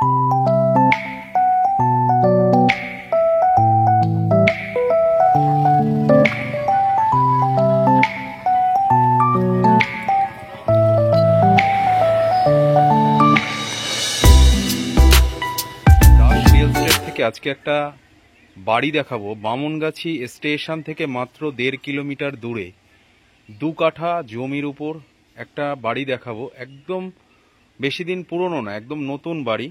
আজকে একটা বাড়ি দেখাবো বামুনগাছি স্টেশন থেকে মাত্র 1.5 কিলোমিটার দূরে 2 কাঠা জমির উপর একটা বাড়ি দেখাবো। একদম বেশি দিন পুরনো না, একদম নতুন বাড়ি।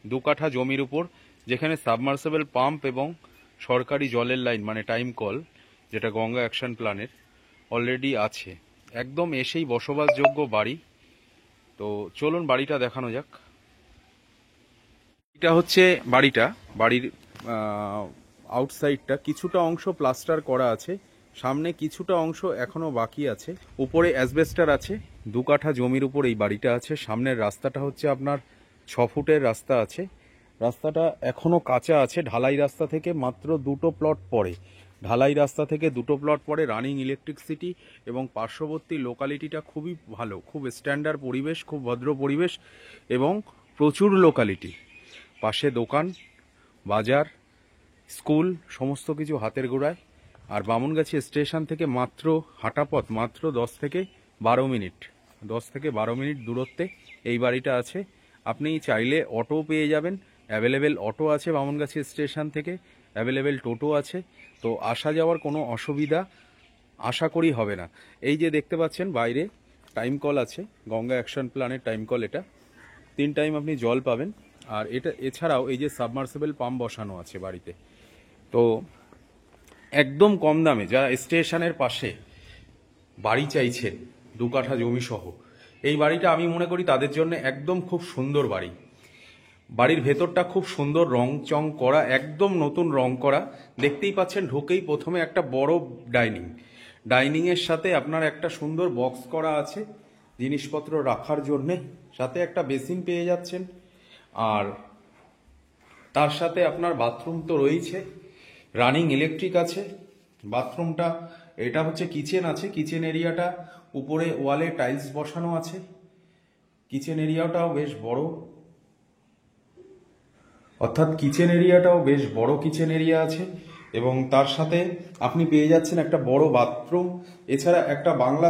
2 কাঠা জমির উপর যেখানে সাবমার্সিবল পাম্প এবং সরকারি জলের লাইন মানে টাইম কল, যেটা গঙ্গা অ্যাকশন প্ল্যানের অলরেডি আছে। একদম এসেই বসবাসযোগ্য বাড়ি। তো চলুন বাড়িটা দেখানো যাক। এটা হচ্ছে বাড়ির আউটসাইডটা কিছুটা অংশ প্লাস্টার করা আছে, সামনে কিছুটা অংশ এখনো বাকি আছে, উপরে অ্যাসবেস্টার আছে। 2 কাঠা জমির উপর এই বাড়িটা আছে। সামনের রাস্তাটা হচ্ছে আপনার 6 ফুটের রাস্তা আছে। রাস্তাটা এখনো কাঁচা আছে। ঢালাই রাস্তা থেকে মাত্র 2টো প্লট পরে, ঢালাই রাস্তা থেকে 2টো প্লট পরে রানিং ইলেকট্রিসিটি, এবং পার্শ্ববর্তী লোকালিটিটা খুবই ভালো, খুব স্ট্যান্ডার্ড পরিবেশ, খুব ভদ্র পরিবেশ এবং প্রচুর লোকালিটি। পাশে দোকান, বাজার, স্কুল, সমস্ত কিছু হাতের গোড়ায়। আর বামুনগাছি স্টেশন থেকে মাত্র হাঁটাপথ মাত্র 10 থেকে 12 মিনিট দূরত্বে এই বাড়িটা আছে। আপনি চাইলে অটো পেয়ে যাবেন, অ্যাভেলেবেল অটো আছে বামুনগাছি স্টেশন থেকে, অ্যাভেলেবেল টোটো আছে। তো আসা যাওয়ার কোনো অসুবিধা আশা করি হবে না। এই যে দেখতে পাচ্ছেন বাইরে টাইম কল আছে, গঙ্গা অ্যাকশন প্ল্যানের টাইম কল। এটা 3 টাইম আপনি জল পাবেন। আর এটা এছাড়াও এই যে সাবমার্সিবল পাম্প বসানো আছে বাড়িতে। তো একদম কম দামে যারা স্টেশনের পাশে বাড়ি চাইছেন 2 কাঠা জমি সহ, এই বাড়িটা আমি মনে করি তাদের জন্য একদম খুব সুন্দর বাড়ি। বাড়ির ভেতরটা খুব সুন্দর রং চং করা, একদম নতুন রং করা। দেখতেই পাচ্ছেন ঢোকেই প্রথমে একটা বড় ডাইনিংয়ের সাথে আপনার একটা সুন্দর বক্স করা আছে জিনিসপত্র রাখার জন্যে, সাথে একটা বেসিন পেয়ে যাচ্ছেন। আর তার সাথে আপনার বাথরুম তো রয়েছে, রানিং ইলেকট্রিক আছে। বাথরুমটা এটা হচ্ছে কিচেন আছে, কিচেন এরিয়াটা উপরে ওয়ালে টাইলস বসানো আছে। কিচেন এরিয়াটাও বেশ বড়, অর্থাৎ কিচেন এরিয়াটাও বেশ বড় কিচেন এরিয়া আছে। এবং তার সাথে আপনি পেয়ে যাচ্ছেন একটা বড় বাথরুম, এছাড়া একটা বাংলা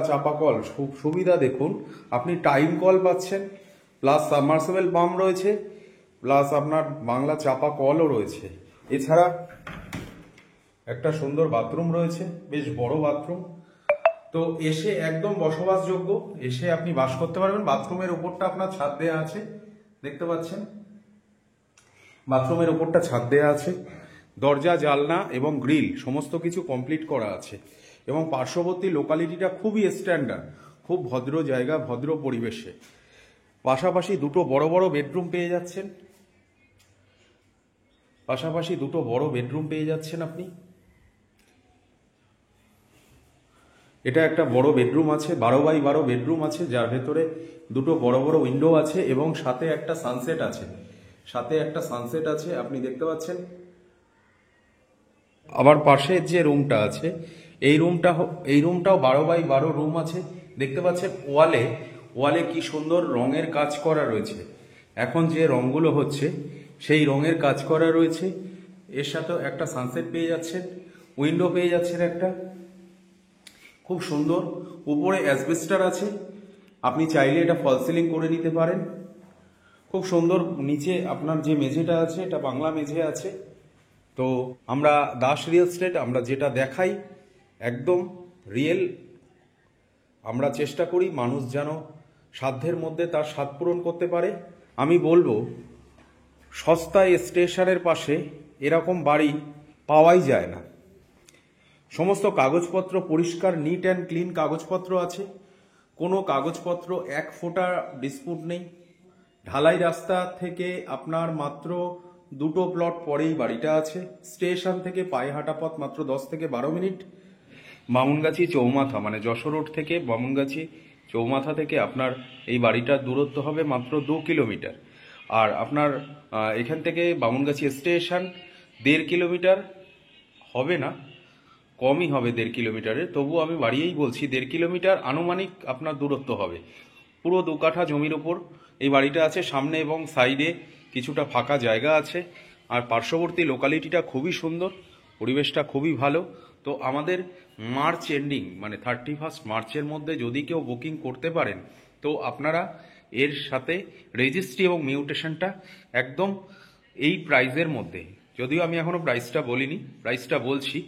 চাপা কল খুব সুবিধা। দেখুন আপনি টাইম কল পাচ্ছেন, প্লাস সাবমার্সিবল পাম্প রয়েছে, প্লাস আপনার বাংলা চাপা কলও রয়েছে। এছাড়া একটা সুন্দর বাথরুম রয়েছে, বেশ বড় বাথরুম। তো এসে একদম বসবাসযোগ্য, এসে আপনি বাস করতে পারবেন। বাথরুমের উপরটা আপনার ছাদ দেওয়া আছে, দেখতে পাচ্ছেন বাথরুমের উপরটা ছাদ দেওয়া আছে। দরজা, জানলা এবং গ্রিল সমস্ত কিছু কমপ্লিট করা আছে। এবং পার্শ্ববর্তী লোকালিটিটা খুবই স্ট্যান্ডার্ড, খুব ভদ্র জায়গা, ভদ্র পরিবেশে। পাশাপাশি 2টো বড় বড় বেডরুম পেয়ে যাচ্ছেন, আপনি। এটা একটা বড় বেডরুম আছে, 12x12 বেডরুম আছে, যার ভেতরে 2টো বড় বড় উইন্ডো আছে এবং সাথে একটা সানসেট আছে, আপনি দেখতে পাচ্ছেন। আবার পাশের যে রুমটা আছে এই রুমটাও 12x12 রুম আছে, দেখতে পাচ্ছেন। ওয়ালে কি সুন্দর রঙের কাজ করা রয়েছে। এখন যে রঙগুলো হচ্ছে সেই রঙের কাজ করা রয়েছে। এর সাথেও একটা সানসেট পেয়ে যাচ্ছেন, উইন্ডো পেয়ে যাচ্ছেন একটা, খুব সুন্দর। উপরে অ্যাসবেস্টার আছে, আপনি চাইলে এটা ফল সিলিং করে নিতে পারেন, খুব সুন্দর। নিচে আপনার যে মেঝেটা আছে এটা বাংলা মেঝে আছে। তো আমরা দাস রিয়েল এস্টেট, আমরা যেটা দেখাই একদম রিয়েল। আমরা চেষ্টা করি মানুষ যেন সাধ্যের মধ্যে তার স্বাদ পূরণ করতে পারে। আমি বলবো সস্তায় স্টেশনের পাশে এরকম বাড়ি পাওয়াই যায় না। সমস্ত কাগজপত্র পরিষ্কার, নিট অ্যান্ড ক্লিন কাগজপত্র আছে, কোনো কাগজপত্র 1 ফোঁটা ডিসপুট নেই। ঢালাই রাস্তা থেকে আপনার মাত্র 2টো প্লট পরেই বাড়িটা আছে। স্টেশন থেকে পায়ে হাঁটা পথ মাত্র 10 থেকে 12 মিনিট। বামুনগাছি চৌমাথা মানে যশোর রোড থেকে বামুনগাছি চৌমাথা থেকে আপনার এই বাড়িটার দূরত্ব হবে মাত্র 2 কিলোমিটার। আর আপনার এখান থেকে বামুনগাছি স্টেশন 1.5 কিলোমিটার হবে না, কমই হবে 1.5 কিলোমিটারে। তবু আমি বাড়িয়েই বলছি 1.5 কিলোমিটার আনুমানিক আপনার দূরত্ব হবে। পুরো 2 কাঠা জমির ওপর এই বাড়িটা আছে সামনে এবং সাইডে কিছুটা ফাঁকা জায়গা আছে, আর পার্শ্ববর্তী লোকালিটিটা খুবই সুন্দর, পরিবেশটা খুবই ভালো। তো আমাদের মার্চ এন্ডিং মানে 31 মার্চের মধ্যে যদি কেউ বুকিং করতে পারেন, তো আপনারা এর সাথে রেজিস্ট্রি এবং মিউটেশনটা একদম এই প্রাইজের মধ্যে, যদিও আমি এখনো প্রাইসটা বলিনি, প্রাইসটা বলছি,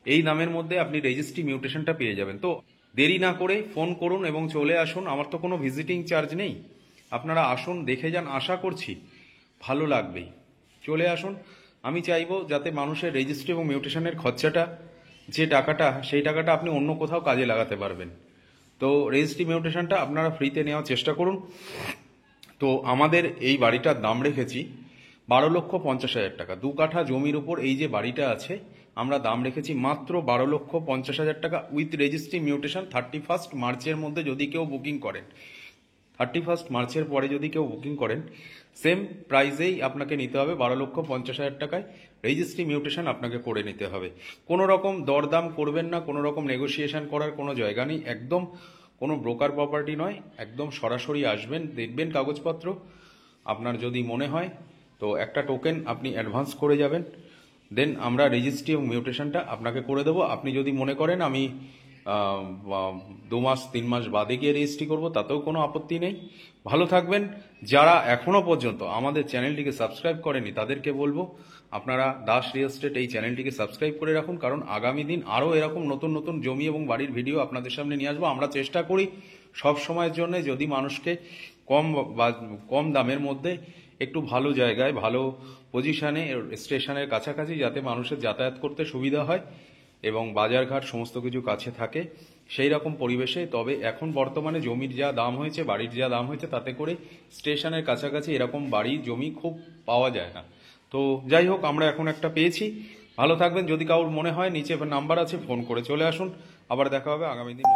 এই দামের মধ্যে আপনি রেজিস্ট্রি মিউটেশনটা পেয়ে যাবেন। তো দেরি না করে ফোন করুন এবং চলে আসুন। আমার তো কোনো ভিজিটিং চার্জ নেই, আপনারা আসুন, দেখে যান, আশা করছি ভালো লাগবেই। চলে আসুন। আমি চাইবো যাতে মানুষের রেজিস্ট্রি এবং মিউটেশনের খরচাটা, যে টাকাটা, সেই টাকাটা আপনি অন্য কোথাও কাজে লাগাতে পারবেন। তো রেজিস্ট্রি মিউটেশনটা আপনারা ফ্রিতে নেওয়ার চেষ্টা করুন। তো আমাদের এই বাড়িটার দাম রেখেছি 12,50,000 টাকা। 2 কাঠা জমির উপর এই যে বাড়িটা আছে, আমরা দাম রেখেছি মাত্র 12,50,000 টাকা উইথ রেজিস্ট্রি মিউটেশন। 31 মার্চের মধ্যে যদি কেউ বুকিং করেন, 31 মার্চের পরে যদি কেউ বুকিং করেন, সেম প্রাইসেই আপনাকে নিতে হবে 12,50,000 টাকায়। রেজিস্ট্রি মিউটেশন আপনাকে করে নিতে হবে। কোনো রকম দরদাম করবেন না, কোনো রকম নেগোসিয়েশন করার কোনো জায়গা নেই, একদম কোনো ব্রোকার প্রপার্টি নয়, একদম সরাসরি আসবেন, দেখবেন কাগজপত্র, আপনার যদি মনে হয় তো একটা টোকেন আপনি অ্যাডভান্স করে যাবেন, দেন আমরা রেজিস্ট্রি এবং মিউটেশনটা আপনাকে করে দেবো। আপনি যদি মনে করেন আমি 2 মাস 3 মাস বাদে গিয়ে রেজিস্ট্রি করবো, তাতেও কোনো আপত্তি নেই। ভালো থাকবেন। যারা এখনো পর্যন্ত আমাদের চ্যানেলটিকে সাবস্ক্রাইব করেনি তাদেরকে বলবো আপনারা দাস রিয়েল এস্টেট এই চ্যানেলটিকে সাবস্ক্রাইব করে রাখুন, কারণ আগামী দিন আরও এরকম নতুন নতুন জমি এবং বাড়ির ভিডিও আপনাদের সামনে নিয়ে আসবো। আমরা চেষ্টা করি সব সময়ের জন্য যদি মানুষকে কম দামের মধ্যে একটু ভালো জায়গায়, ভালো পজিশনে, স্টেশনের কাছাকাছি, যাতে মানুষের যাতায়াত করতে সুবিধা হয় এবং বাজারঘাট সমস্ত কিছু কাছে থাকে, সেই রকম পরিবেশে। তবে এখন বর্তমানে জমির যা দাম হয়েছে, বাড়ির যা দাম হয়েছে, তাতে করে স্টেশনের কাছাকাছি এরকম বাড়ি জমি খুব পাওয়া যায় না। তো যাই হোক, আমরা এখন একটা পেয়েছি। ভালো থাকবেন। যদি কারোর মনে হয়, নিচে নাম্বার আছে, ফোন করে চলে আসুন। আবার দেখা হবে আগামী দিন।